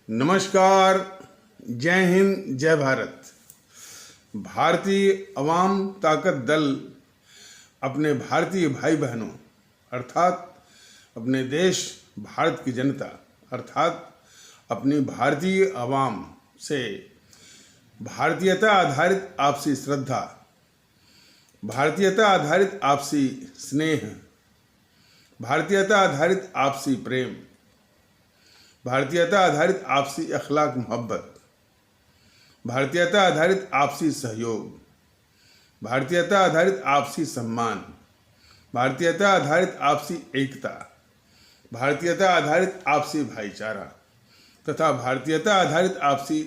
नमस्कार, जय हिंद, जय भारत। भारतीय अवाम ताकत दल अपने भारतीय भाई बहनों अर्थात अपने देश भारत की जनता अर्थात अपनी भारतीय अवाम से भारतीयता आधारित आपसी श्रद्धा, भारतीयता आधारित आपसी स्नेह, भारतीयता आधारित आपसी प्रेम, भारतीयता आधारित आपसी अखलाक मोहब्बत, भारतीयता आधारित आपसी सहयोग, भारतीयता आधारित आपसी सम्मान, भारतीयता आधारित आपसी एकता, भारतीयता आधारित आपसी भाईचारा तथा भारतीयता आधारित आपसी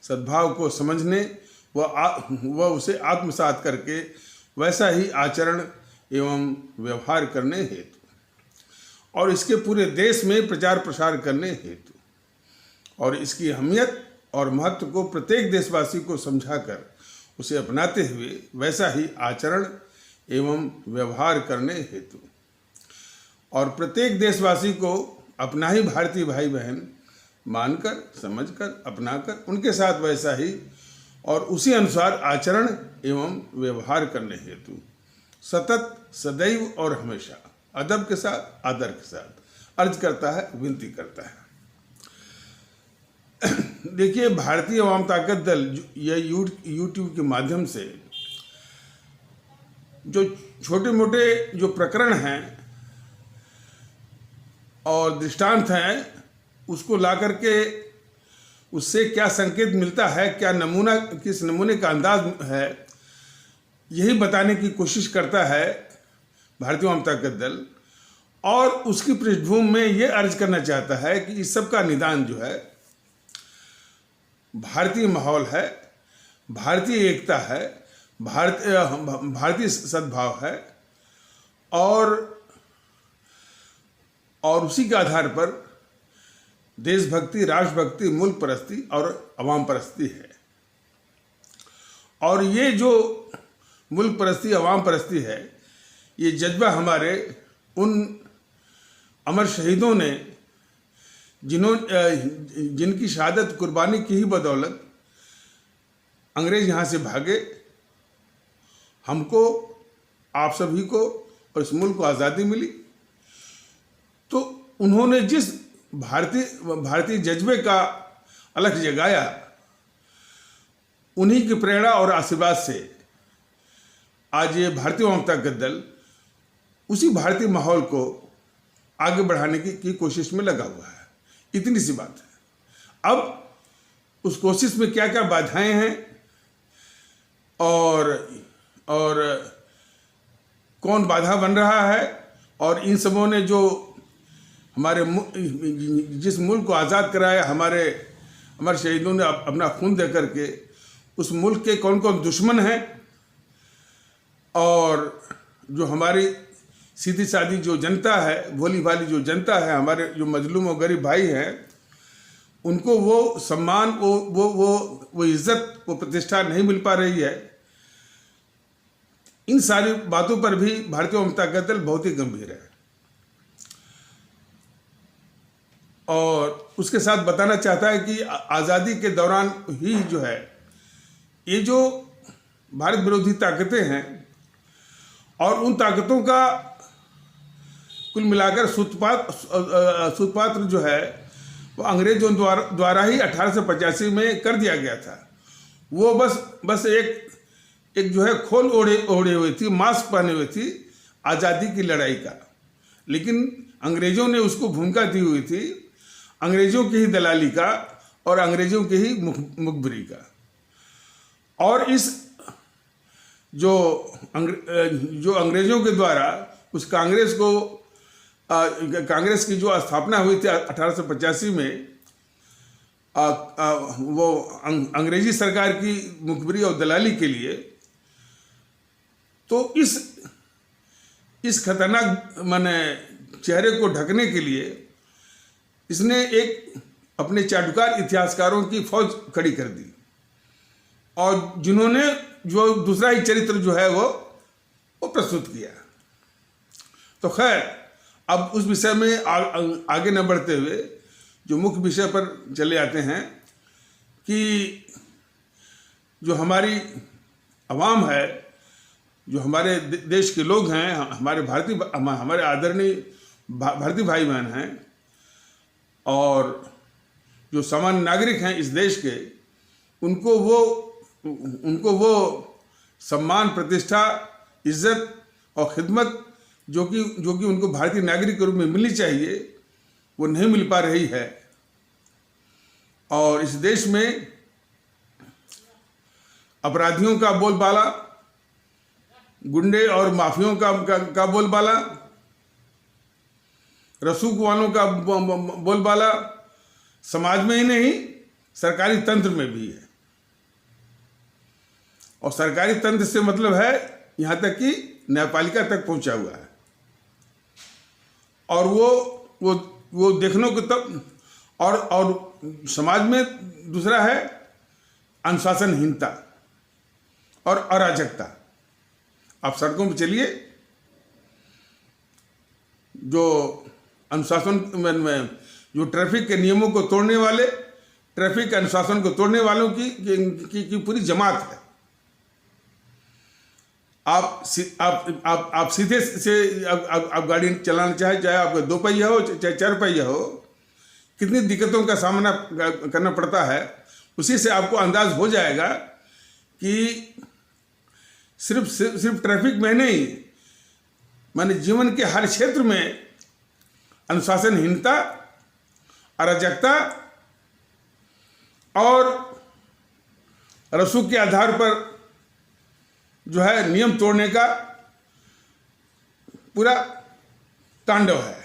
सद्भाव को समझने व उसे आत्मसात करके वैसा ही आचरण एवं व्यवहार करने हेतु और इसके पूरे देश में प्रचार प्रसार करने हेतु और इसकी अहमियत और महत्व को प्रत्येक देशवासी को समझाकर उसे अपनाते हुए वैसा ही आचरण एवं व्यवहार करने हेतु और प्रत्येक देशवासी को अपना ही भारतीय भाई बहन मानकर, समझकर, अपनाकर उनके साथ वैसा ही और उसी अनुसार आचरण एवं व्यवहार करने हेतु सतत, सदैव और हमेशा अदब के साथ, आदर के साथ अर्ज करता है, विनती करता है। देखिए, भारतीय अवाम ताकत दल यह यूट्यूब के माध्यम से जो छोटे मोटे जो प्रकरण हैं और दृष्टांत हैं उसको ला करके उससे क्या संकेत मिलता है, क्या नमूना, किस नमूने का अंदाज है, यही बताने की कोशिश करता है भारतीय अवाम ताकत दल। और उसकी पृष्ठभूमि में ये अर्ज करना चाहता है कि इस सब का निदान जो है भारतीय माहौल है, भारतीय एकता है, भारतीय सद्भाव है और उसी के आधार पर देशभक्ति, राष्ट्रभक्ति, मुल्क परस्ती और अवाम परस्ती है। और ये जो मुल्क परस्ती, अवाम परस्ती है, ये जज्बा हमारे उन अमर शहीदों ने जिनकी शहादत कुर्बानी की ही बदौलत अंग्रेज यहाँ से भागे, हमको, आप सभी को और इस मुल्क को आज़ादी मिली। तो उन्होंने जिस भारतीय जज्बे का अलख जगाया, उन्हीं की प्रेरणा और आशीर्वाद से आज ये भारतीय अवाम ताकत दल उसी भारतीय माहौल को आगे बढ़ाने की कोशिश में लगा हुआ है। इतनी सी बात है। अब उस कोशिश में क्या क्या बाधाएं हैं और कौन बाधा बन रहा है और इन सबों ने जो हमारे जिस मुल्क को आज़ाद कराया, हमारे शहीदों ने अपना खून दे करके, उस मुल्क के कौन कौन दुश्मन हैं और जो हमारी सीधी सादी जो जनता है, भोली भाली जो जनता है, हमारे जो मजलूम और गरीब भाई हैं, उनको वो सम्मान, वो इज्जत, वो प्रतिष्ठा नहीं मिल पा रही है। इन सारी बातों पर भी भारतीय अवाम ताकत दल बहुत ही गंभीर है और उसके साथ बताना चाहता है कि आज़ादी के दौरान ही जो है ये जो भारत विरोधी ताकतें हैं और उन ताकतों का कुल मिलाकर सूत्रपात जो है वो अंग्रेजों द्वारा ही 1885 में कर दिया गया था। वो बस एक जो है खोल ओढ़े हुई थी, मास्क पहने हुई थी आज़ादी की लड़ाई का, लेकिन अंग्रेजों ने उसको भूमिका दी हुई थी अंग्रेजों की ही दलाली का और अंग्रेजों की ही मुखबिरी का। और इस जो अंग्रेजों के द्वारा उस कांग्रेस की जो स्थापना हुई थी 1885 में, वो अंग्रेजी सरकार की मुखबिरी और दलाली के लिए, तो इस खतरनाक चेहरे को ढकने के लिए इसने एक अपने चाटुकार इतिहासकारों की फौज खड़ी कर दी और जिन्होंने जो दूसरा ही चरित्र जो है वो प्रस्तुत किया। तो खैर, अब उस विषय में आगे न बढ़ते हुए जो मुख्य विषय पर चले आते हैं कि जो हमारी आवाम है, जो हमारे देश के लोग हैं, हमारे आदरणीय भारतीय भाई बहन हैं और जो सामान्य नागरिक हैं इस देश के, उनको वो सम्मान, प्रतिष्ठा, इज्जत और खिदमत जो कि उनको भारतीय नागरिक के रूप में मिलनी चाहिए, वो नहीं मिल पा रही है। और इस देश में अपराधियों का बोलबाला, गुंडे और माफियों का बोलबाला, रसूख वालों का बोलबाला समाज में ही नहीं, सरकारी तंत्र में भी है। और सरकारी तंत्र से मतलब है यहाँ तक कि न्यायपालिका तक पहुंचा हुआ है। और वो देखने को तब और समाज में दूसरा है अनुशासनहीनता और अराजकता। आप सड़कों पर चलिए, जो अनुशासन में जो ट्रैफिक के नियमों को तोड़ने वाले, ट्रैफिक के अनुशासन को तोड़ने वालों की पूरी जमात है। आप सीधे से आप गाड़ी चलाना चाहे आपका 2 पहिया हो चाहे 4 पहिया हो, कितनी दिक्कतों का सामना करना पड़ता है, उसी से आपको अंदाज हो जाएगा कि सिर्फ ट्रैफिक में नहीं, माने जीवन के हर क्षेत्र में अनुशासनहीनता, अराजकता और रसूख के आधार पर जो है नियम तोड़ने का पूरा तांडव है।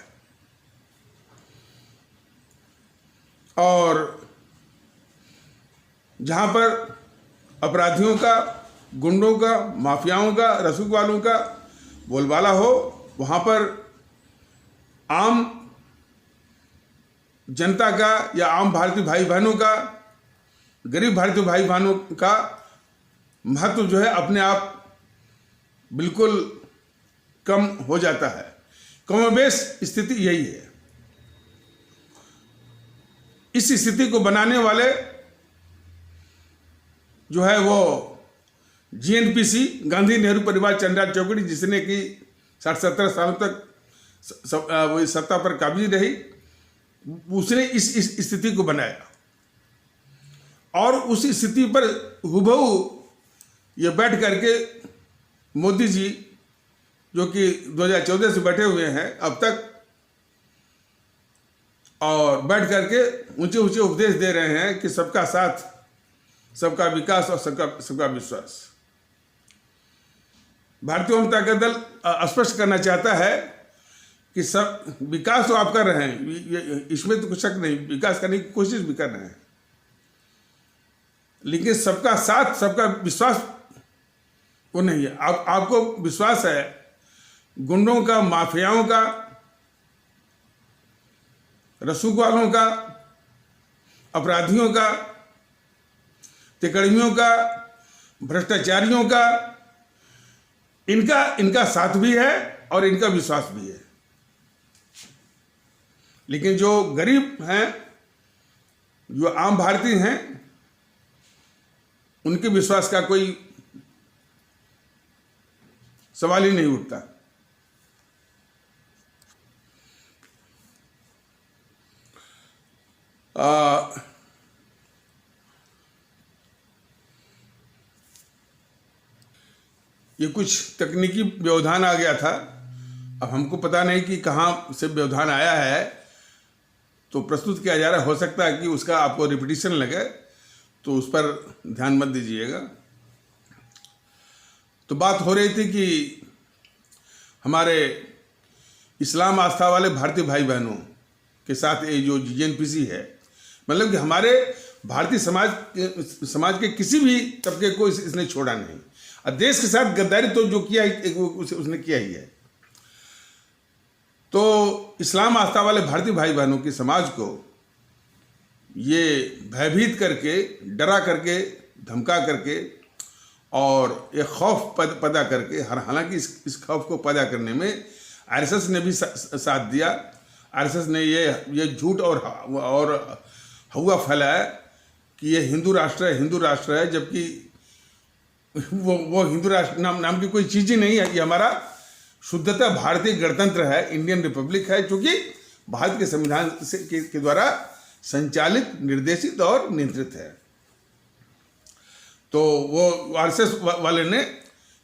और जहां पर अपराधियों का, गुंडों का, माफियाओं का, रसूख वालों का बोलबाला हो, वहां पर आम जनता का या आम भारतीय भाई बहनों का, गरीब भारतीय भाई बहनों का महत्व जो है अपने आप बिल्कुल कम हो जाता है। कमोबेश स्थिति यही है। इस स्थिति को बनाने वाले जो है वो जीएनपीसी, गांधी नेहरू परिवार चंद्रा चौकड़ी, जिसने कि 60-70 सालों तक वो सत्ता पर काबिज रही, उसने इस स्थिति को बनाया। और उस स्थिति पर हुबहू ये बैठ करके मोदी जी, जो कि 2014 से बैठे हुए हैं अब तक, और बैठ करके ऊंचे ऊंचे उपदेश दे रहे हैं कि सबका साथ, सबका विकास और सबका विश्वास। भारतीय जनता का दल स्पष्ट करना चाहता है कि सब विकास तो आप कर रहे हैं, इसमें तो कुछ शक नहीं, विकास करने की कोशिश भी कर रहे हैं, लेकिन सबका साथ, सबका विश्वास वो नहीं है। आपको विश्वास है गुंडों का, माफियाओं का, रसूख वालों का, अपराधियों का, तिकड़मियों का, भ्रष्टाचारियों का, इनका साथ भी है और इनका विश्वास भी है। लेकिन जो गरीब हैं, जो आम भारतीय हैं, उनके विश्वास का कोई सवाल ही नहीं उठता। ये कुछ तकनीकी व्यवधान आ गया था। अब हमको पता नहीं कि कहाँ से व्यवधान आया है, तो प्रस्तुत किया जा रहा है। हो सकता है कि उसका आपको रिपीटिशन लगे, तो उस पर ध्यान मत दीजिएगा। तो बात हो रही थी कि हमारे इस्लाम आस्था वाले भारतीय भाई बहनों के साथ ये जो जीएनपीसी है, मतलब कि हमारे भारतीय समाज के किसी भी तबके को इसने छोड़ा नहीं। और देश के साथ गद्दारी तो जो किया उसने किया ही है। तो इस्लाम आस्था वाले भारतीय भाई बहनों की समाज को ये भयभीत करके, डरा करके, धमका करके और एक खौफ पैदा करके, हालांकि इस खौफ को पैदा करने में आरएसएस ने भी साथ दिया। आरएसएस ने ये झूठ और हवा फैलाया कि ये हिंदू राष्ट्र है, जबकि वो हिंदू राष्ट्र नाम की कोई चीज़ ही नहीं है। ये हमारा शुद्धतः भारतीय गणतंत्र है, इंडियन रिपब्लिक है, क्योंकि भारत के संविधान के द्वारा संचालित, निर्देशित और नियंत्रित है। तो वो आरएसएस वाले ने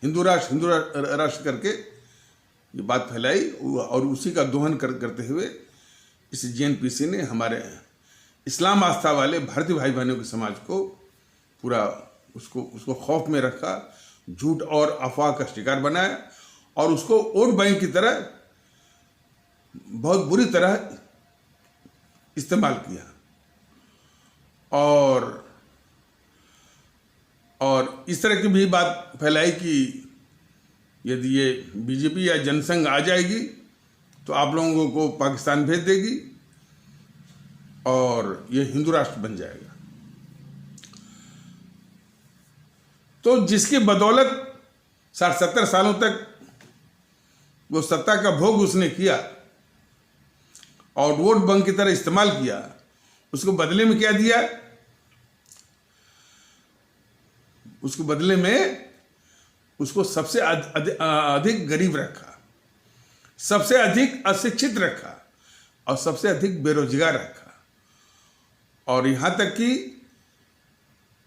हिंदू राष्ट्र करके ये बात फैलाई और उसी का दोहन करते हुए इस जेएनपीसी ने हमारे इस्लाम आस्था वाले भारतीय भाई बहनों के समाज को पूरा उसको खौफ में रखा, झूठ और अफवाह का शिकार बनाया और उसको वोट बैंक की तरह बहुत बुरी तरह इस्तेमाल किया। और इस तरह की भी बात फैलाई कि यदि ये बीजेपी या जनसंघ आ जाएगी तो आप लोगों को पाकिस्तान भेज देगी और ये हिंदू राष्ट्र बन जाएगा। तो जिसकी बदौलत 60-70 सालों तक वो सत्ता का भोग उसने किया और वोट बैंक की तरह इस्तेमाल किया, उसको बदले में क्या दिया? उसको बदले में उसको सबसे अधिक गरीब रखा, सबसे अधिक अशिक्षित रखा और सबसे अधिक बेरोजगार रखा, और यहाँ तक कि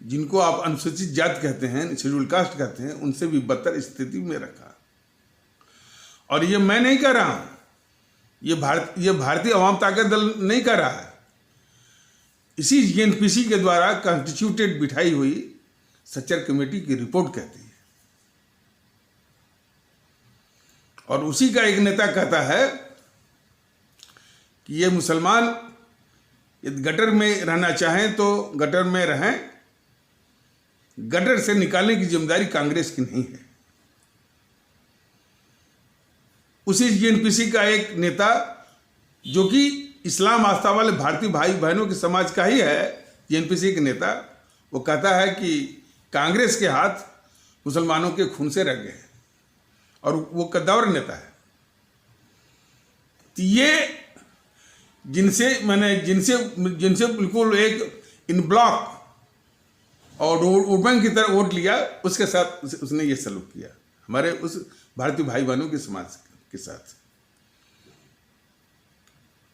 जिनको आप अनुसूचित जाति कहते हैं, शेड्यूल कास्ट कहते हैं, उनसे भी बदतर स्थिति में रखा। और ये मैं नहीं कह रहा हूँ, ये भारतीय अवाम ताकत दल नहीं कर रहा है, इसी जेएनपीसी के द्वारा कॉन्स्टिट्यूटेड बिठाई हुई सच्चर कमेटी की रिपोर्ट कहती है। और उसी का एक नेता कहता है कि ये मुसलमान यदि गटर में रहना चाहें तो गटर में रहें, गटर से निकालने की जिम्मेदारी कांग्रेस की नहीं है। उसी जेएनपीसी का एक नेता जो कि इस्लाम आस्था वाले भारतीय भाई बहनों के समाज का ही है, जेएनपीसी के नेता, वो कहता है कि कांग्रेस के हाथ मुसलमानों के खून से रंगे हैं और वो कद्दावर नेता है। तो ये जिनसे बिल्कुल एक इन ब्लॉक और वोट बैंक की तरह वोट लिया, उसके साथ उसने ये सलूक किया हमारे उस भारतीय भाई बहनों के समाज के साथ।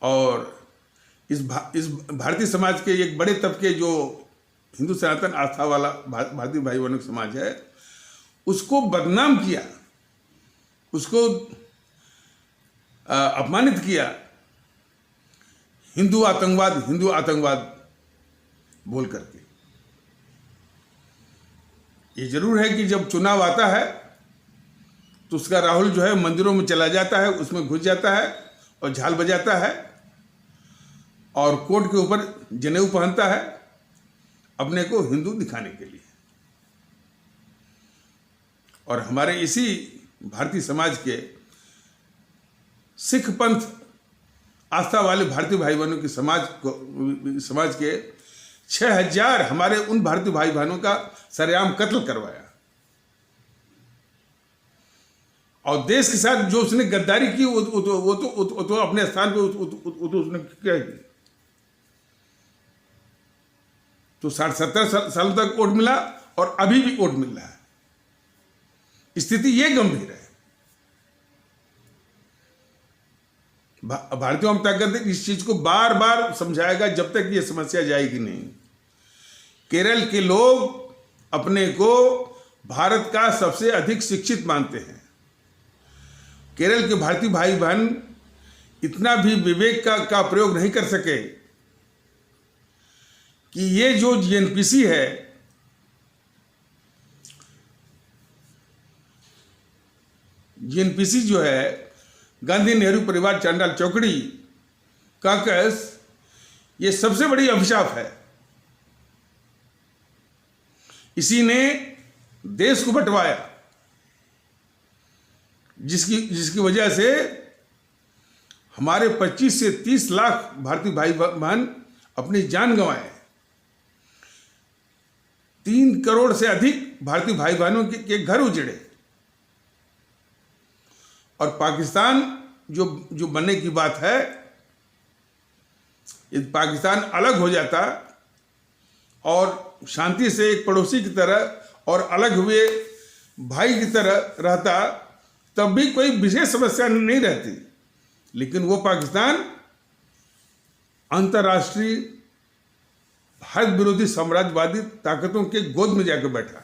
और इस भारतीय समाज के एक बड़े तबके जो हिंदू सनातन आस्था वाला भारतीय भाई बहनों का समाज है, उसको बदनाम किया, उसको अपमानित किया, हिंदू आतंकवाद बोल करके। ये जरूर है कि जब चुनाव आता है तो उसका राहुल जो है मंदिरों में चला जाता है, उसमें घुस जाता है और झाल बजाता है और कोट के ऊपर जनेऊ पहनता है अपने को हिंदू दिखाने के लिए। और हमारे इसी भारतीय समाज के सिख पंथ आस्था वाले भारतीय भाई बहनों के समाज के 6000 हमारे उन भारतीय भाई बहनों का सरेआम कत्ल करवाया। और देश के साथ जो उसने गद्दारी की वो तो अपने स्थान पे उसने क्या की। तो 60-70 सालों तक वोट मिला और अभी भी वोट मिल रहा है। स्थिति ये गंभीर है। भारतीय जनता पार्टी इस चीज को बार बार समझाएगा जब तक ये समस्या जाएगी नहीं। केरल के लोग अपने को भारत का सबसे अधिक शिक्षित मानते हैं। केरल के भारतीय भाई बहन इतना भी विवेक का प्रयोग नहीं कर सके कि ये जो जेएनपीसी है, जेएनपीसी जो है गांधी नेहरू परिवार चांडाल चौकड़ी काकस, ये सबसे बड़ी अभिशाप है। इसी ने देश को बंटवाया, जिसकी वजह से हमारे 25 से 30 लाख भारतीय भाई बहन अपनी जान गंवाए। 3 करोड़ से अधिक भारतीय भाई बहनों के घर उजड़े। और पाकिस्तान जो बनने की बात है, यदि पाकिस्तान अलग हो जाता और शांति से एक पड़ोसी की तरह और अलग हुए भाई की तरह रहता, तब भी कोई विशेष समस्या नहीं रहती। लेकिन वो पाकिस्तान अंतर्राष्ट्रीय भारत विरोधी साम्राज्यवादी ताकतों के गोद में जाकर बैठा,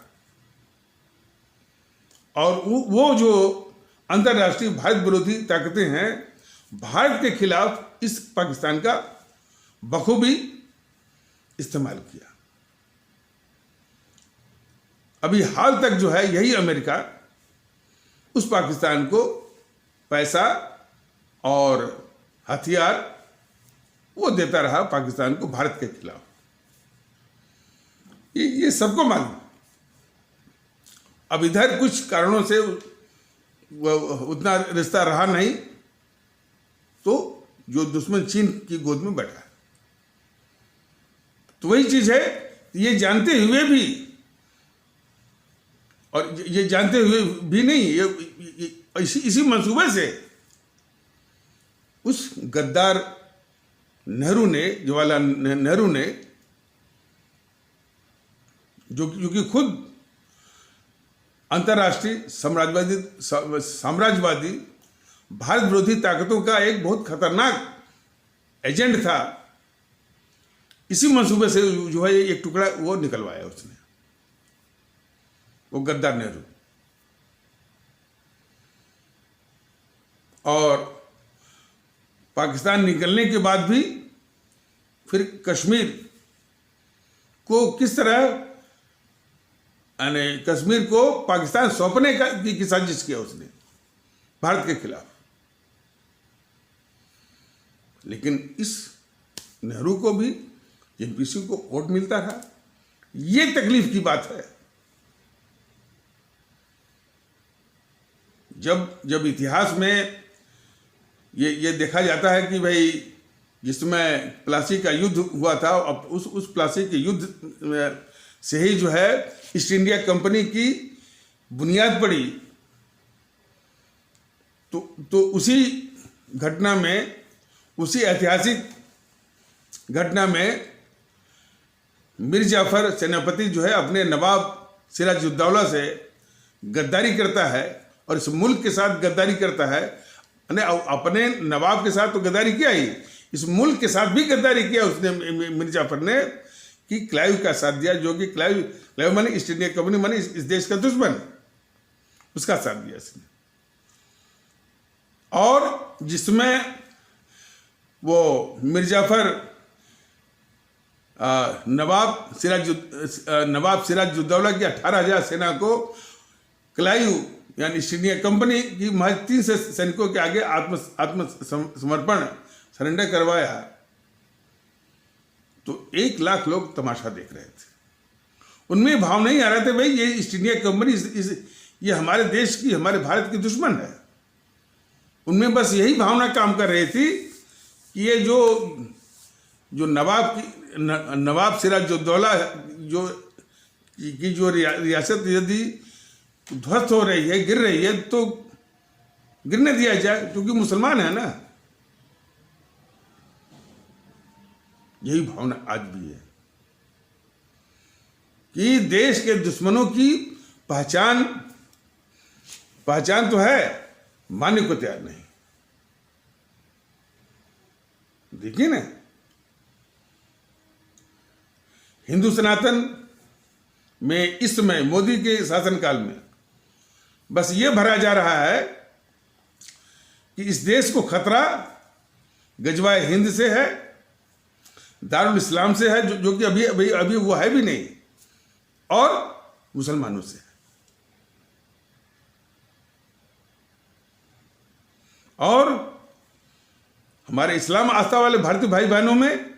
और वो जो अंतर्राष्ट्रीय भारत विरोधी ताकतें हैं, भारत के खिलाफ इस पाकिस्तान का बखूबी इस्तेमाल किया। अभी हाल तक जो है यही अमेरिका उस पाकिस्तान को पैसा और हथियार वो देता रहा पाकिस्तान को भारत के खिलाफ। ये सबको मालूम। अब इधर कुछ कारणों से उतना रिश्ता रहा नहीं, तो जो दुश्मन चीन की गोद में बैठा है। तो वही चीज है, ये जानते हुए भी, और ये जानते हुए भी नहीं, ये इसी मंसूबे से उस गद्दार नेहरू ने, जवाहरलाल नेहरू ने, जो कि खुद अंतर्राष्ट्रीय साम्राज्यवादी भारत विरोधी ताकतों का एक बहुत खतरनाक एजेंट था, इसी मंसूबे से जो है एक टुकड़ा वो निकलवाया उसने, वो गद्दार नेहरू। और पाकिस्तान निकलने के बाद भी फिर कश्मीर को किस तरह, यानी कश्मीर को पाकिस्तान सौंपने की साजिश किया उसने भारत के खिलाफ। लेकिन इस नेहरू को भी एनपीसी को वोट मिलता रहा। ये तकलीफ की बात है। जब इतिहास में ये देखा जाता है कि भाई जिसमें प्लासी का युद्ध हुआ था, अब उस प्लासी के युद्ध से ही जो है ईस्ट इंडिया कंपनी की बुनियाद पड़ी, तो उसी घटना में, उसी ऐतिहासिक घटना में मीर जाफर सेनापति जो है अपने नवाब सिराजुद्दौला से गद्दारी करता है, और इस मुल्क के साथ गद्दारी करता है। अपने नवाब के साथ तो गद्दारी किया ही, इस मुल्क के साथ भी गद्दारी किया उसने, मीर जाफर ने, कि क्लाइव का साथ दिया, जो कि क्लाइव माने ईस्ट इंडिया कंपनी माने इस देश का दुश्मन, उसका साथ दिया इसने। और जिसमें वो मीर जाफर नवाब सिराजुद्दौला की 18,000 सेना को क्लाइव यानी ईस्ट इंडिया कंपनी की महज 300 सैनिकों के आगे आत्मसमर्पण सरेंडर करवाया, तो 1 लाख लोग तमाशा देख रहे थे। उनमें भाव नहीं आ रहे थे भाई ये ईस्ट इंडिया कंपनी ये हमारे देश की, हमारे भारत की दुश्मन है। उनमें बस यही भावना काम कर रही थी कि ये जो नवाब सिराजुद्दौला जो रियासत यदि ध्वस्त हो रही है, गिर रही है, तो गिरने दिया जाए, क्योंकि मुसलमान है ना। यही भावना आज भी है कि देश के दुश्मनों की पहचान तो है, मानने को तैयार नहीं। देखिए ना, हिंदू सनातन में इस समय मोदी के शासनकाल में बस ये भरा जा रहा है कि इस देश को खतरा गजवाए हिंद से है, दारुल इस्लाम से है, जो कि अभी वो है भी नहीं, और मुसलमानों से है। और हमारे इस्लाम आस्था वाले भारतीय भाई बहनों में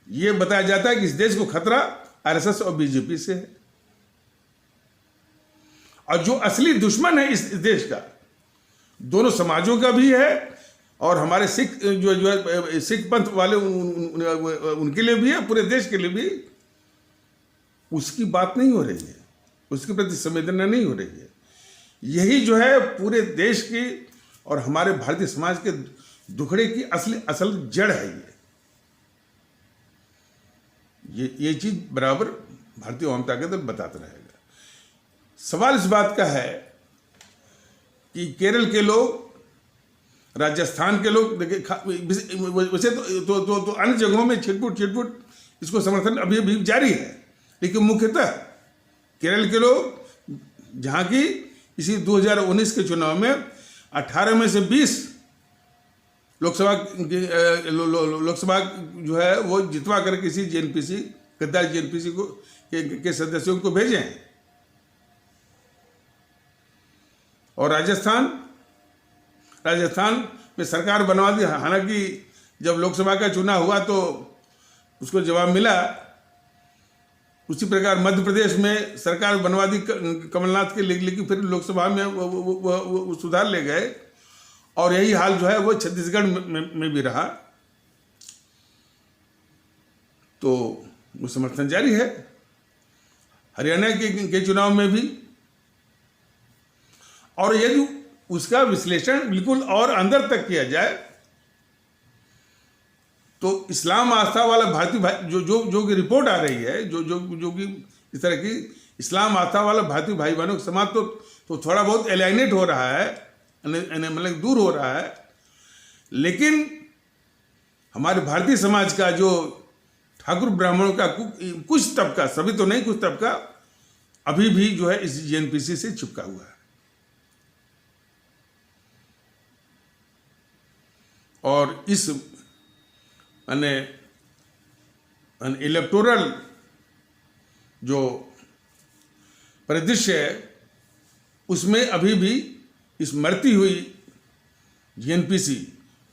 यह बताया जाता है कि इस देश को खतरा आरएसएस और बीजेपी से है, और जो असली दुश्मन है इस देश का, दोनों समाजों का भी है, और हमारे सिख जो सिख पंथ वाले उनके लिए भी है, पूरे देश के लिए भी। उसकी बात नहीं हो रही है, उसके प्रति संवेदना नहीं हो रही है। यही जो है पूरे देश की और हमारे भारतीय समाज के दुखड़े की असल जड़ है ये। ये चीज़ बराबर भारतीय जनता दल बताता रहेगा। सवाल इस बात का है कि केरल के लोग, राजस्थान के लोग, देखिए वैसे तो अन्य जगहों में छिटपुट इसको समर्थन अभी भी जारी है, लेकिन मुख्यतः केरल के लोग, जहाँ की इसी 2019 के चुनाव में 18 में से 20 लोकसभा जो है वो जितवा कर किसी जेएनपीसी, गद्दार जेएनपीसी को के सदस्यों को भेजे हैं। और राजस्थान में सरकार बनवा दी। हालांकि जब लोकसभा का चुनाव हुआ तो उसको जवाब मिला। उसी प्रकार मध्य प्रदेश में सरकार बनवा दी कमलनाथ के, लेकिन फिर लोकसभा में वो सुधार ले गए। और यही हाल जो है वो छत्तीसगढ़ में भी रहा। तो वो समर्थन जारी है। हरियाणा के चुनाव में भी। और यदि उसका विश्लेषण बिल्कुल और अंदर तक किया जाए तो इस्लाम आस्था वाला भारतीय जो की रिपोर्ट आ रही है, जो कि इस तरह की इस्लाम आस्था वाला भारतीय भाई बहनों का समाज तो थोड़ा बहुत एलाइनेट हो रहा है, मतलब दूर हो रहा है। लेकिन हमारे भारतीय समाज का जो ठाकुर ब्राह्मणों का कुछ तबका, सभी तो नहीं, कुछ तबका अभी भी जो है इस जेएनपीसी से चिपका हुआ है। और इस इलेक्टोरल जो परिदृश्य है उसमें अभी भी इस मरती हुई जेएनपीसी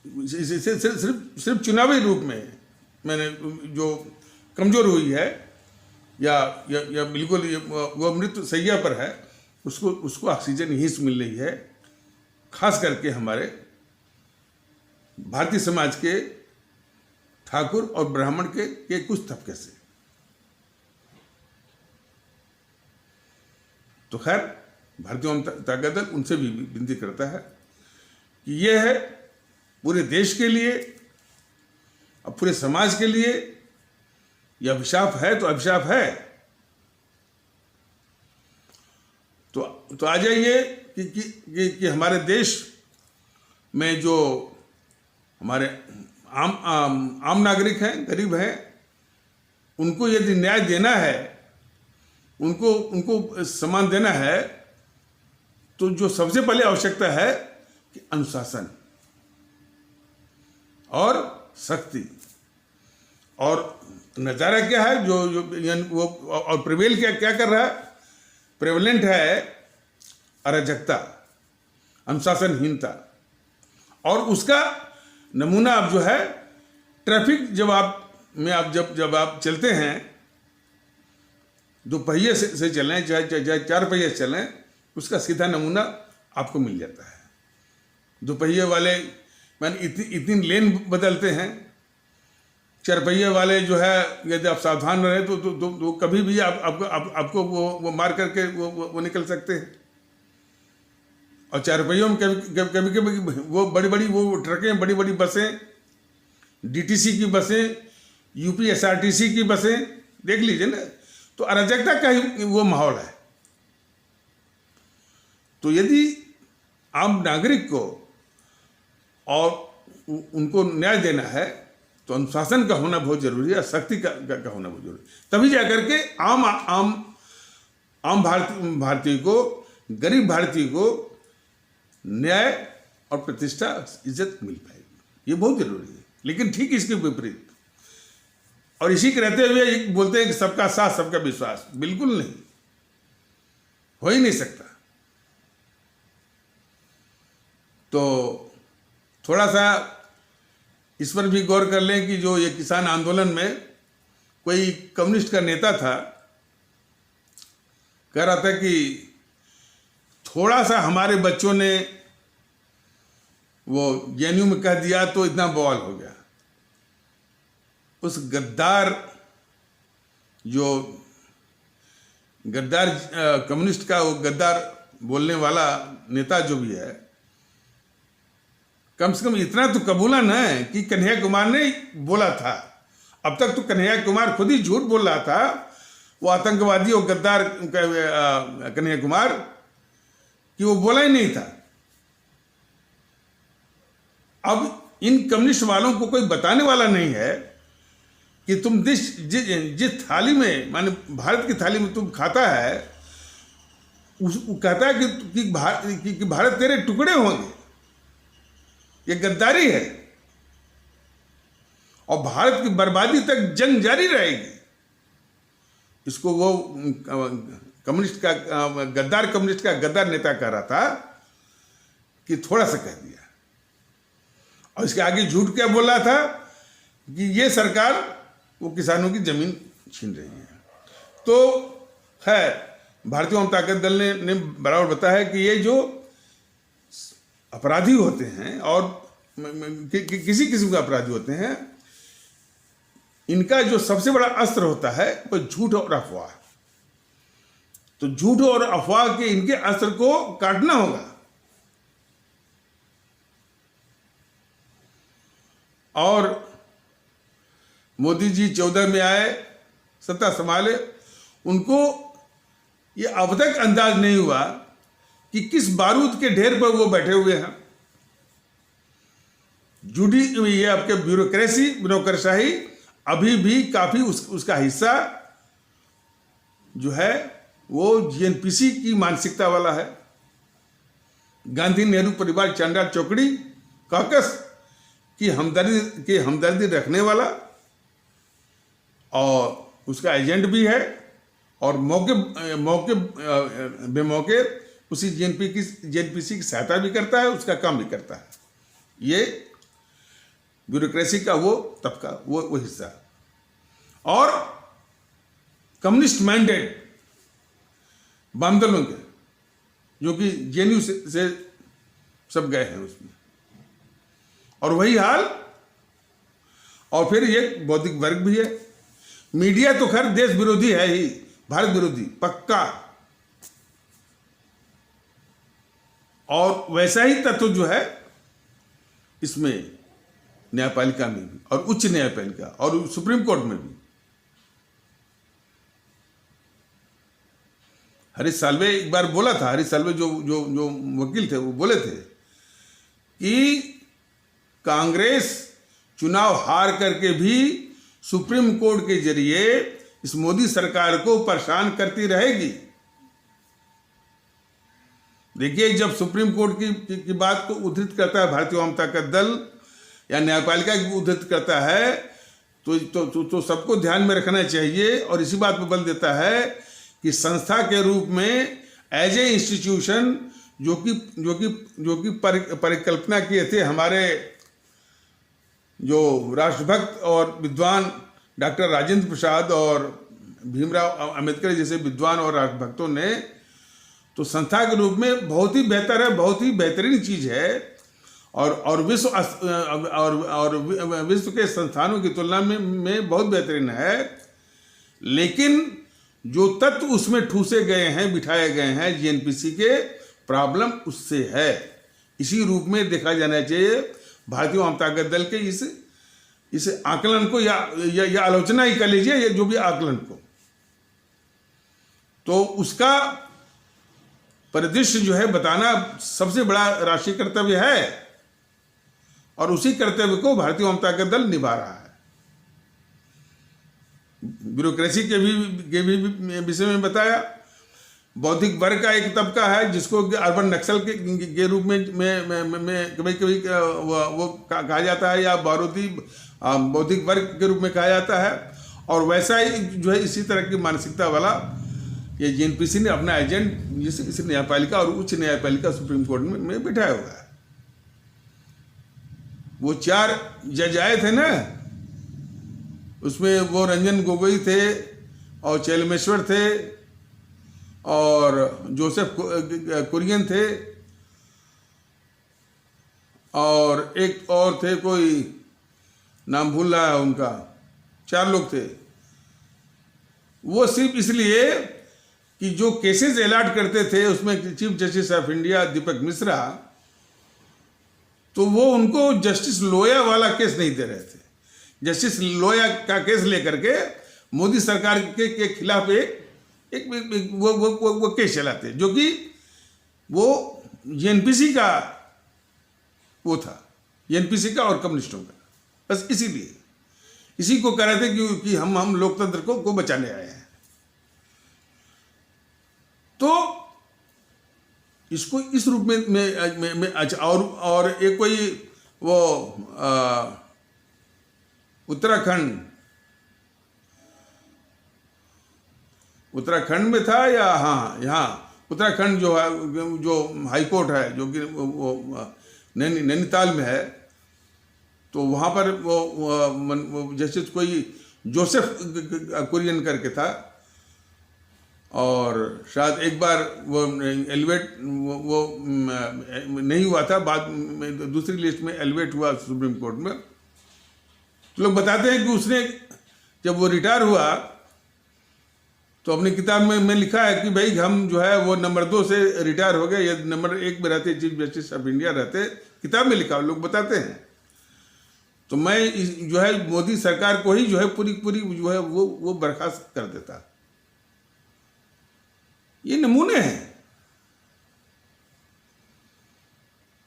सिर्फ चुनावी रूप में मैंने जो कमजोर हुई है या बिल्कुल वो मृत्यु सैया पर है, उसको ऑक्सीजन ही मिल रही है, खास करके हमारे भारतीय समाज के ठाकुर और ब्राह्मण के कुछ तबके से। तो खैर भारतीय जनता दल उनसे भी विनती करता है कि यह है पूरे देश के लिए और पूरे समाज के लिए यह अभिशाप है, तो अभिशाप है। तो आ जाइए कि हमारे देश में जो हमारे आम नागरिक हैं, गरीब हैं, उनको यदि न्याय देना है, उनको सम्मान देना है, तो जो सबसे पहले आवश्यकता है कि अनुशासन और सख्ती। और नज़ारा क्या है जो वो और प्रिवेल क्या कर रहा है? प्रेवलेंट है अराजकता, अनुशासनहीनता। और उसका नमूना अब जो है ट्रैफिक जब आप चलते हैं, दो पहिए से चलें चाहे चार पहिए से चलें, उसका सीधा नमूना आपको मिल जाता है। दो पहिए वाले इतनी लेन बदलते हैं, चार पहिए वाले जो है यदि आप सावधान रहें तो कभी भी आपको वो मार करके वो निकल सकते हैं। और चार पहियों में कभी वो बड़ी वो ट्रकें, बड़ी बसें, डीटीसी की बसें, यूपीएसआरटीसी की बसें, देख लीजिए ना। तो अराजकता का ही वो माहौल है। तो यदि आम नागरिक को और उनको न्याय देना है तो अनुशासन का होना बहुत जरूरी है, सख्ती का होना बहुत जरूरी है। तभी जाकर के आम भारतीय को, गरीब भारतीय को न्याय और प्रतिष्ठा, इज्जत मिल पाएगी। ये बहुत जरूरी है। लेकिन ठीक इसके विपरीत, और इसी के रहते हुए बोलते हैं कि सबका साथ सबका विश्वास, बिल्कुल नहीं, हो ही नहीं सकता। तो थोड़ा सा इस पर भी गौर कर लें कि जो ये किसान आंदोलन में कोई कम्युनिस्ट का नेता था, कह रहा था कि थोड़ा सा हमारे बच्चों ने वो जेएनयू में कह दिया तो इतना बवाल हो गया। उस गद्दार कम्युनिस्ट का वो गद्दार बोलने वाला नेता जो भी है, कम से कम इतना तो कबूला न है कि कन्हैया कुमार ने बोला था अब तक तो कन्हैया कुमार खुद ही झूठ बोल रहा था, वो आतंकवादी और गद्दार कन्हैया कुमार, कि वो बोला ही नहीं था। अब इन कम्युनिस्ट वालों को कोई बताने वाला नहीं है कि तुम जिस थाली में, माने भारत की थाली में तुम खाता है, वो कहता है कि भारत तेरे टुकड़े होंगे, ये गद्दारी है और भारत की बर्बादी तक जंग जारी रहेगी। इसको वो कम्युनिस्ट का गद्दार नेता कह रहा था कि थोड़ा सा कह दिया, और इसके आगे झूठ क्या बोल रहा था कि ये सरकार वो किसानों की जमीन छीन रही है। तो है, भारतीय जनता दल ने बराबर बताया है कि ये जो अपराधी होते हैं और किसी किस्म के अपराधी होते हैं, इनका जो सबसे बड़ा अस्त्र होता है वो झूठ और अफवाह। तो झूठ और अफवाह के इनके अस्त्र को काटना होगा। और मोदी जी 14 में आए, सत्ता संभाले, उनको ये अब तक अंदाज नहीं हुआ कि किस बारूद के ढेर पर वो बैठे हुए हैं। ये आपके ब्यूरोक्रेसी अभी भी काफी उसका हिस्सा जो है वो जीएनपीसी की मानसिकता वाला है। गांधी नेहरू परिवार चांडाल चौकड़ी कॉकस की हमदर्दी रखने वाला और उसका एजेंट भी है, और मौके बेमौके उसी जीएनपीसी की सहायता भी करता है, उसका काम भी करता है। ये ब्यूरोक्रेसी का वो तबका, वो हिस्सा। और कम्युनिस्ट मैंडेट वामदलों के, जो कि जेएनयू से सब गए हैं उसमें, और वही हाल। और फिर ये बौद्धिक वर्ग भी है। मीडिया तो खैर देश विरोधी है ही, भारत विरोधी पक्का, और वैसा ही तत्व जो है इसमें न्यायपालिका में भी, और उच्च न्यायपालिका और सुप्रीम कोर्ट में भी। हरीश साल्वे एक बार बोला था, हरीश साल्वे जो जो जो वकील थे, वो बोले थे कि कांग्रेस चुनाव हार करके भी सुप्रीम कोर्ट के जरिए इस मोदी सरकार को परेशान करती रहेगी। देखिए, जब सुप्रीम कोर्ट की बात को उद्धृत करता है भारतीय जनता दल या न्यायपालिका की उद्धृत करता है, तो सबको ध्यान में रखना चाहिए, और इसी बात पर बल देता है कि संस्था के रूप में एज ए इंस्टीट्यूशन जो कि परिकल्पना किए थे हमारे जो राष्ट्रभक्त और विद्वान डॉक्टर राजेंद्र प्रसाद और भीमराव अम्बेडकर जैसे विद्वान और राष्ट्रभक्तों ने, तो संस्था के रूप में बहुत ही बेहतर है, बहुत ही बेहतरीन चीज है, और विश्व के संस्थानों की तुलना में बहुत बेहतरीन है। लेकिन जो तत्व उसमें ठूसे गए हैं, बिठाए गए हैं जीएनपीसी के, प्रॉब्लम उससे है। इसी रूप में देखा जाना चाहिए भारतीय जनता दल के इस आकलन को, या आलोचना ही कर लीजिए, या जो भी आकलन को। तो उसका परिदृश्य जो है बताना सबसे बड़ा राष्ट्रीय कर्तव्य है, और उसी कर्तव्य को भारतीय जनता दल निभा रहा है। ब्यूरोक्रेसी के भी विषय में बताया। बौद्धिक वर्ग का एक तबका है जिसको अर्बन नक्सल के रूप में कभी वो कहा जाता है, या बौद्धिक वर्ग के रूप में कहा जाता है। और वैसा ही जो है इसी तरह की मानसिकता वाला ये जीएनपीसी ने अपना एजेंट इस न्यायपालिका और उच्च न्यायपालिका सुप्रीम कोर्ट में बिठाया हुआ है। वो 4 जज आए थे ना, उसमें वो रंजन गोगोई थे और चेलमेश्वर थे और जोसेफ कुरियन थे, और एक और थे, कोई नाम भूल रहा है उनका, 4 लोग थे। वो सिर्फ इसलिए कि जो केसेस अलॉट करते थे उसमें चीफ जस्टिस ऑफ इंडिया दीपक मिश्रा, तो वो उनको जस्टिस लोया वाला केस नहीं दे रहे थे जस्टिस लोया का केस लेकर के मोदी सरकार के खिलाफ एक वो केस चलाते, जो कि वो एनपीसी का वो था, एनपीसी का और कम्युनिस्टों का। बस इसीलिए इसी को कह रहे थे कि हम लोकतंत्र को बचाने आए हैं। तो इसको इस रूप में अच्छा। और एक कोई वो उत्तराखंड में था, या हाँ यहाँ उत्तराखंड जो है, जो हाई कोर्ट है, जो कि वो नैनीताल में है, तो वहाँ पर वो जैसे कोई जोसेफ कुरियन करके था, और शायद एक बार वो एलिवेट वो नहीं हुआ था, बाद में दूसरी लिस्ट में एलिवेट हुआ सुप्रीम कोर्ट में। तो लोग बताते हैं कि उसने जब वो रिटायर हुआ तो अपनी किताब में लिखा है कि भाई हम जो है वो नंबर 2 से रिटायर हो गए, या नंबर 1 में रहते, चीफ जस्टिस ऑफ इंडिया रहते। किताब में लिखा, लोग बताते हैं। तो मैं जो है मोदी सरकार को ही जो है पूरी जो है वो बर्खास्त कर देता। ये नमूने हैं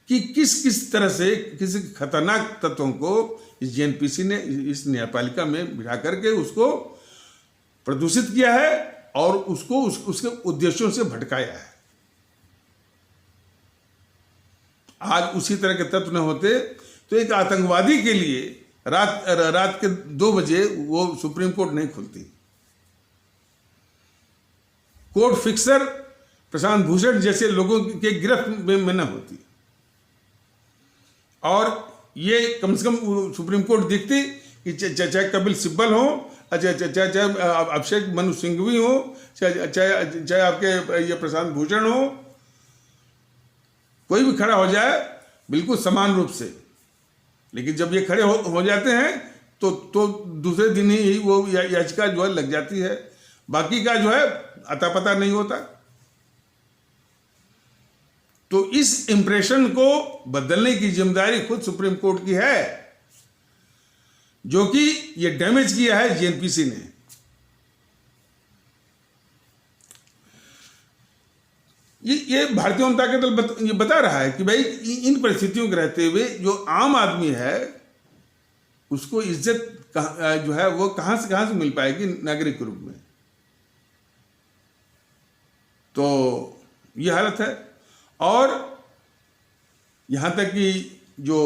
कि किस तरह से किसी खतरनाक तत्वों को इस जेएनपीसी ने इस न्यायपालिका में बिठा करके उसको प्रदूषित किया है और उसको उसके उद्देश्यों से भटकाया है। आज उसी तरह के तत्व न होते तो एक आतंकवादी के लिए रात के 2 बजे वो सुप्रीम कोर्ट नहीं खुलती। कोर्ट फिक्सर प्रशांत भूषण जैसे लोगों के गिरफ्त में न होती, और ये कम से कम सुप्रीम कोर्ट देखती कि चाहे कपिल सिब्बल हो, चाहे अभिषेक मनु सिंघवी हो, चाहे आपके ये प्रशांत भूषण हो, कोई भी खड़ा हो जाए बिल्कुल समान रूप से। लेकिन जब ये खड़े हो जाते हैं तो दूसरे दिन ही वो याचिका जो है लग जाती है, बाकी का जो है अता पता नहीं होता। तो इस इंप्रेशन को बदलने की जिम्मेदारी खुद सुप्रीम कोर्ट की है, जो कि ये डैमेज किया है जेएनपीसी ने। ये भारतीय जनता दल ये बता रहा है कि भाई इन परिस्थितियों के रहते हुए जो आम आदमी है उसको इज्जत जो है वो कहां से मिल पाएगी नागरिक के रूप में। तो ये हालत है। और यहां तक कि जो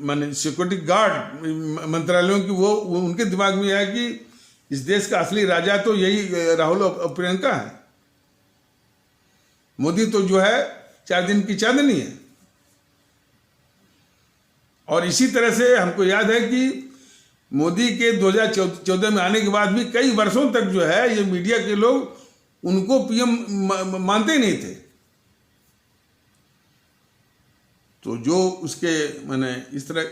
माने सिक्योरिटी गार्ड मंत्रालयों की वो उनके दिमाग में है कि इस देश का असली राजा तो यही राहुल और प्रियंका है। मोदी तो जो है 4 दिन की चांदनी है। और इसी तरह से हमको याद है कि मोदी के 2014 में आने के बाद भी कई वर्षों तक जो है ये मीडिया के लोग उनको पीएम मानते ही नहीं थे। तो जो उसके माने इस तरह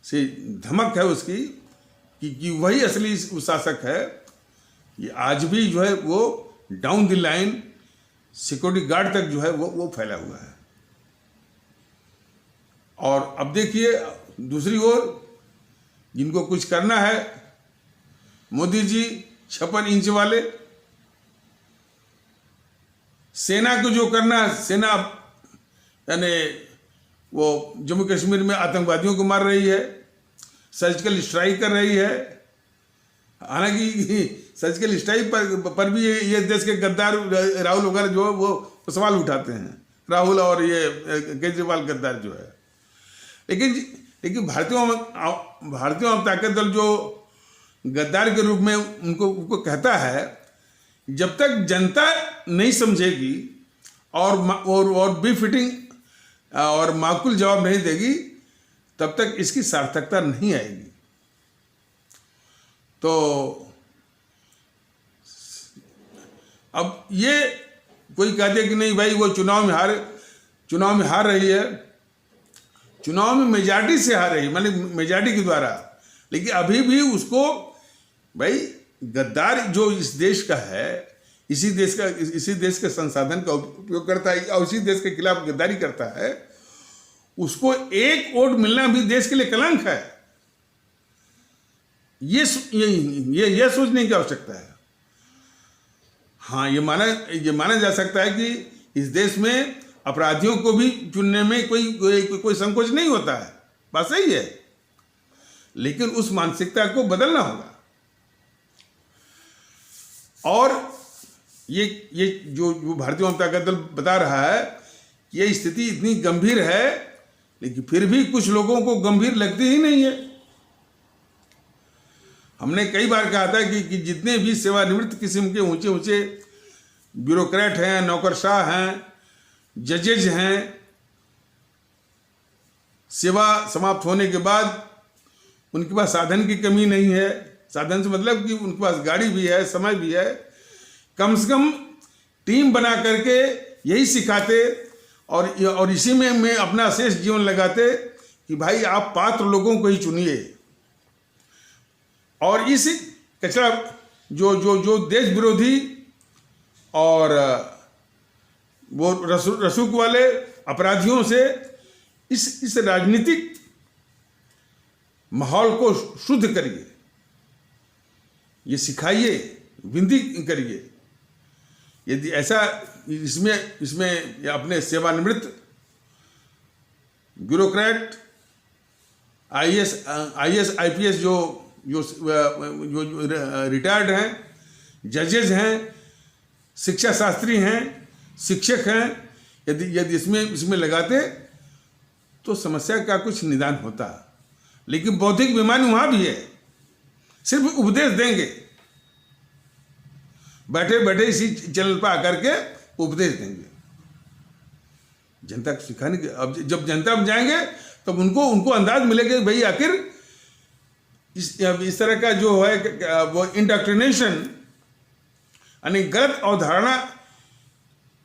से धमक है उसकी कि वही असली शासक है, ये आज भी जो है वो down the line security guard तक जो है वो फैला हुआ है। और अब देखिए दूसरी ओर जिनको कुछ करना है, मोदी जी 56 इंच वाले, सेना को जो करना है, सेना यानी वो जम्मू कश्मीर में आतंकवादियों को मार रही है, सर्जिकल स्ट्राइक कर रही है। हालांकि सर्जिकल स्ट्राइक पर भी ये देश के गद्दार राहुल वगैरह जो है वो सवाल उठाते हैं, राहुल और ये केजरीवाल गद्दार जो है। लेकिन भारतीय ताकत दल जो गद्दार के रूप में उनको कहता है, जब तक जनता नहीं समझेगी और बेफिटिंग और माकूल जवाब नहीं देगी तब तक इसकी सार्थकता नहीं आएगी। तो अब ये कोई कहते कि नहीं भाई वो चुनाव में हार रही है, चुनाव में मेजॉरिटी से हार रही, मतलब मेजॉरिटी के द्वारा, लेकिन अभी भी उसको भाई गद्दार जो इस देश का है, इसी देश के संसाधन का उपयोग करता है और इसी देश के खिलाफ गद्दारी करता है, उसको एक वोट मिलना भी देश के लिए कलंक है। ये सोचने की आवश्यकता है। हाँ, ये माना जा सकता है कि इस देश में अपराधियों को भी चुनने में कोई संकोच नहीं होता है, बात सही है, लेकिन उस मानसिकता को बदलना होगा। और ये जो भारतीय जनता दल बता रहा है, ये स्थिति इतनी गंभीर है, लेकिन फिर भी कुछ लोगों को गंभीर लगती ही नहीं है। हमने कई बार कहा था कि जितने भी सेवानिवृत्त किस्म के ऊंचे ऊंचे ब्यूरोक्रेट हैं, नौकरशाह हैं, जजेज हैं, सेवा समाप्त होने के बाद उनके पास साधन की कमी नहीं है। साधन से मतलब कि उनके पास गाड़ी भी है, समय भी है, कम से कम टीम बना करके यही सिखाते और इसी में अपना शेष जीवन लगाते कि भाई आप पात्र लोगों को ही चुनिए। और इस कचरा जो देश विरोधी और वो रसूख वाले अपराधियों से इस राजनीतिक माहौल को शुद्ध करिए, ये सिखाइए, विनती करिए। यदि ऐसा इसमें अपने सेवानिवृत्त ब्यूरोक्रेट, आईएएस आईपीएस जो रिटायर्ड हैं, जजेज हैं, शिक्षा शास्त्री हैं, शिक्षक हैं, यदि इसमें लगाते तो समस्या का कुछ निदान होता। लेकिन बौद्धिक बीमारी वहां भी है, सिर्फ उपदेश देंगे, बैठे बैठे इसी चैनल पर आकर के उपदेश देंगे। जनता को सिखाने के, अब जब जनता में जाएंगे तब उनको अंदाज मिलेगा भाई आखिर इस तरह का जो है वो इंडोक्ट्रिनेशन, यानी गलत अवधारणा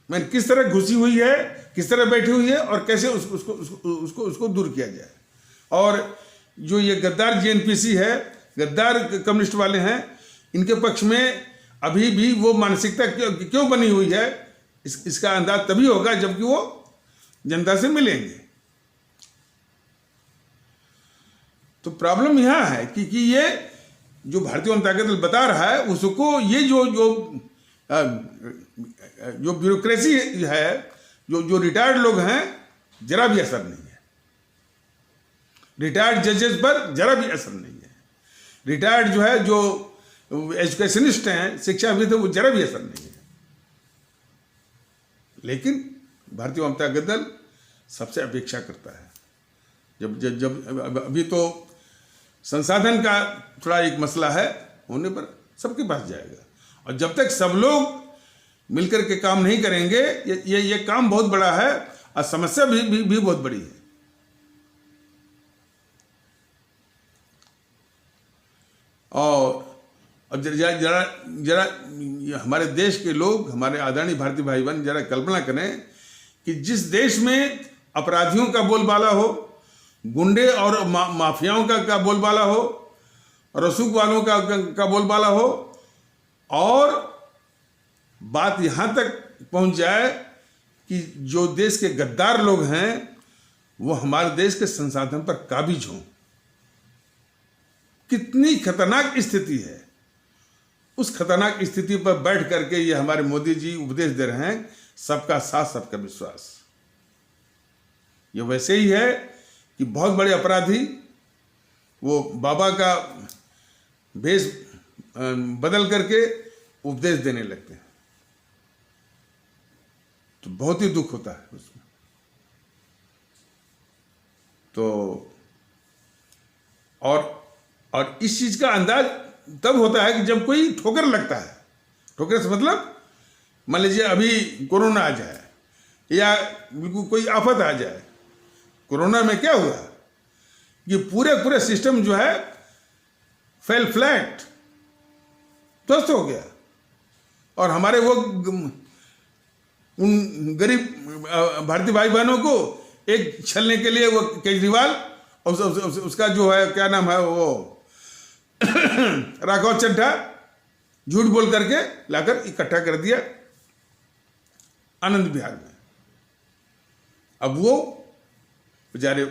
में किस तरह घुसी हुई है, किस तरह बैठी हुई है और कैसे उसको दूर किया जाए। और जो ये गद्दार जेएनपीसी है, गद्दार कम्युनिस्ट वाले हैं, इनके पक्ष में अभी भी वो मानसिकता क्यों बनी हुई है, इसका अंदाज तभी होगा जबकि वो जनता से मिलेंगे। तो प्रॉब्लम यहां है कि ये जो भारतीय जनता दल बता रहा है उसको, ये जो ब्यूरोक्रेसी है, जो रिटायर्ड लोग हैं, जरा भी असर नहीं है। रिटायर्ड जजेस पर जरा भी असर नहीं है। रिटायर्ड जो है, जो एजुकेशनिस्ट हैं, शिक्षाविद, वो जरा भी असर नहीं है। लेकिन भारतीय जनता दल सबसे अपेक्षा करता है, जब अभी तो संसाधन का थोड़ा एक मसला है, होने पर सबके पास जाएगा। और जब तक सब लोग मिलकर के काम नहीं करेंगे, ये काम बहुत बड़ा है और समस्या भी बहुत बड़ी है। और जरा हमारे देश के लोग, हमारे आदरणीय भारतीय भाई बहन, जरा कल्पना करें कि जिस देश में अपराधियों का बोलबाला हो, गुंडे और माफियाओं का बोलबाला हो, रसूख वालों का बोलबाला हो, और बात यहां तक पहुंच जाए कि जो देश के गद्दार लोग हैं वो हमारे देश के संसाधन पर काबिज हों, कितनी खतरनाक स्थिति है। उस खतरनाक स्थिति पर बैठ करके ये हमारे मोदी जी उपदेश दे रहे हैं, सबका साथ सबका विश्वास। ये वैसे ही है कि बहुत बड़े अपराधी वो बाबा का भेष बदल करके उपदेश देने लगते हैं, तो बहुत ही दुख होता है उसमें। तो और इस चीज का अंदाज तब होता है कि जब कोई ठोकर लगता है। ठोकर से मतलब मान लीजिए अभी कोरोना आ जाए या बिल्कुल कोई आफत आ जाए। कोरोना में क्या हुआ कि पूरे सिस्टम जो है फेल फ्लैट, ध्वस्त हो गया। और हमारे वो उन गरीब भारतीय भाई बहनों को एक छलने के लिए वो केजरीवाल और उसका जो है क्या नाम है वो राघव चड्ढा झूठ बोल करके लाकर इकट्ठा कर दिया आनंद विहार में। अब वो बेचारे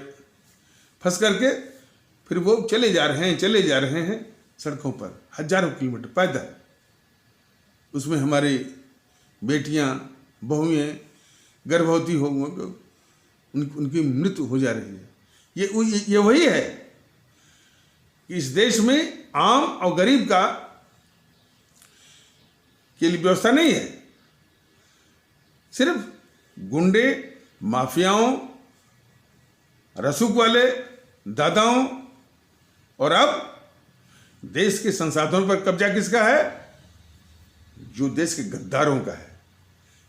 फंस करके फिर वो चले जा रहे हैं सड़कों पर हजारों किलोमीटर पैदल, उसमें हमारी बेटियां, बहुएं गर्भवती हो उनकी मृत्यु हो जा रही है। ये वही है कि इस देश में आम और गरीब का के लिए व्यवस्था नहीं है। सिर्फ गुंडे, माफियाओं, रसूख वाले, दादाओं, और अब देश के संसाधनों पर कब्जा किसका है? जो देश के गद्दारों का है।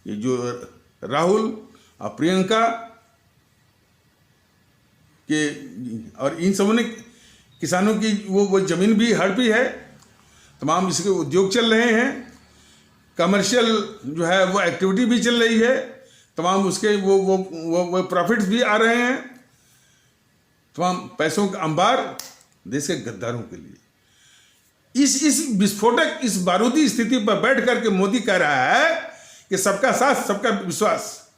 ये जो राहुल और प्रियंका के और इन सबों ने किसानों की वो जमीन भी हड़पी है, तमाम इसके उद्योग चल रहे हैं, कमर्शियल जो है वो एक्टिविटी भी चल रही है, तमाम उसके वो प्रॉफिट्स भी आ रहे हैं, तमाम पैसों का अंबार देश के गद्दारों के लिए। इस विस्फोटक, इस बारूदी स्थिति पर बैठ करके मोदी कह रहा है कि सबका साथ सबका विश्वास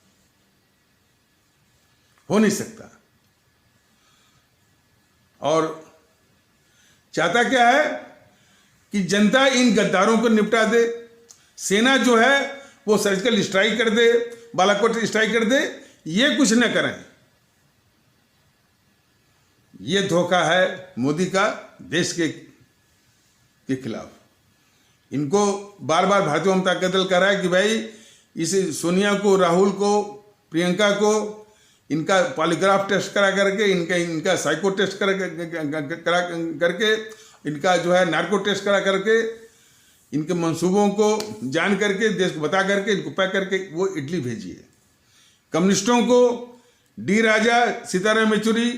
हो नहीं सकता, और चाहता क्या है कि जनता इन गद्दारों को निपटा दे, सेना जो है वो सर्जिकल स्ट्राइक कर दे, बालाकोट स्ट्राइक कर दे, ये कुछ न करें। ये धोखा है मोदी का देश के खिलाफ। इनको बार बार भारतीय जनता दल कह रहा है कि भाई इस सोनिया को, राहुल को, प्रियंका को इनका पॉलीग्राफ टेस्ट करा करके, इनका साइको टेस्ट करा करके, इनका जो है नार्को टेस्ट करा करके, इनके मंसूबों को जान करके, देश को बता करके, इनको पैक करके वो इटली भेजिए। कम्युनिस्टों को डी राजा, सीताराम येचुरी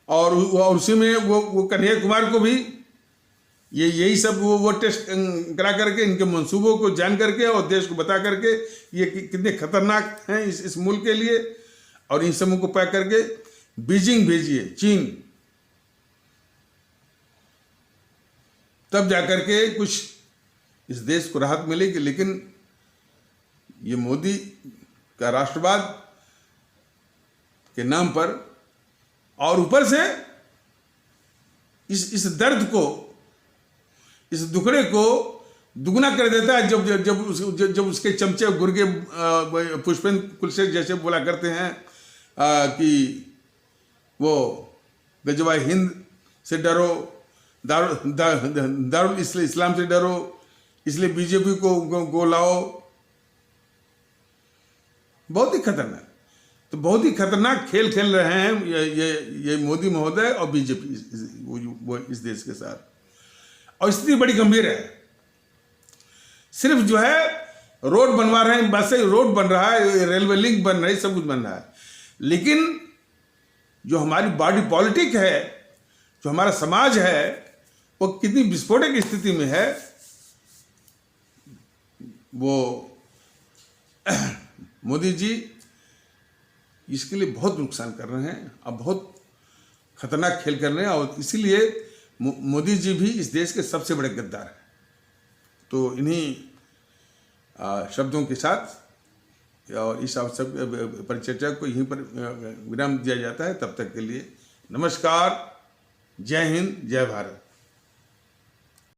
और उसी में वो कन्हैया कुमार को भी यही सब वो टेस्ट करा करके, इनके मंसूबों को जान करके और देश को बता करके ये कितने खतरनाक हैं इस मुल्क के लिए, और इन सबों को पैक करके बीजिंग भेजिए, चीन, तब जाकर के कुछ इस देश को राहत मिलेगी। लेकिन ये मोदी का राष्ट्रवाद के नाम पर, और ऊपर से इस दर्द को, इस दुखड़े को दुगना कर देता है जब उसके चमचे गुर्गे पुष्पेंद्र कुलशेखर जैसे बोला करते हैं कि वो गजवा हिंद से डरो, दारुल इस्लाम से डरो, इसलिए बीजेपी को लाओ। बहुत ही खतरनाक, तो बहुत ही खतरनाक खेल खेल रहे हैं ये मोदी महोदय और बीजेपी वो इस देश के साथ। और स्थिति बड़ी गंभीर है। सिर्फ जो है रोड बनवा रहे हैं, बस रोड बन रहा है, रेलवे लिंक बन रही है, सब कुछ बन रहा है, लेकिन जो हमारी बॉडी पॉलिटिक है, जो हमारा समाज है, वो कितनी विस्फोटक स्थिति में है। वो मोदी जी इसके लिए बहुत नुकसान कर रहे हैं, अब बहुत खतरनाक खेल कर रहे हैं, और इसीलिए मोदी जी भी इस देश के सबसे बड़े गद्दार हैं। तो इन्हीं शब्दों के साथ और इस अवसर परिचर्चा को यहीं पर विराम दिया जाता है। तब तक के लिए नमस्कार, जय हिंद, जय भारत।